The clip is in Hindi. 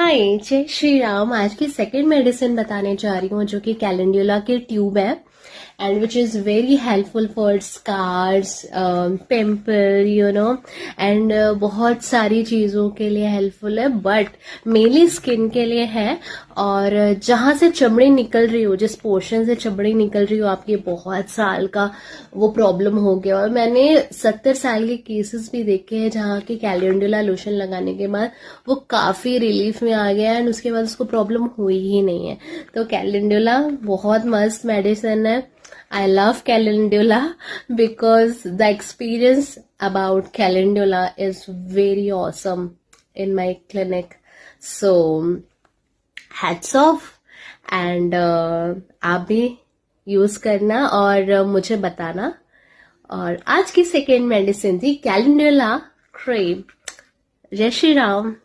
हाय, जय श्री राम। आज की सेकंड मेडिसिन बताने जा रही हूँ जो कि कैलेंडुला की ट्यूब है and which is very helpful for scars, pimple, and बहुत सारी चीज़ों के लिए हेल्पफुल है, बट मेनली स्किन के लिए है। और जहाँ से चमड़ी निकल रही हो, जिस पोर्शन से चमड़ी निकल रही हो, आपकी बहुत साल का वो प्रॉब्लम हो गया। और मैंने 70 साल के केसेस भी देखे हैं जहाँ की कैलेंडुला लोशन लगाने के बाद वो काफी रिलीफ में आ गया एंड उसके बाद उसको प्रॉब्लम हुई ही नहीं है। तो कैलेंडुला बहुत मस्त मेडिसिन है। I love calendula because the experience about calendula is very awesome in my clinic. So hats off and आप भी यूज करना और मुझे बताना। और आज की सेकेंड मेडिसिन थी कैलेंडुला क्रीम। जय श्री राम।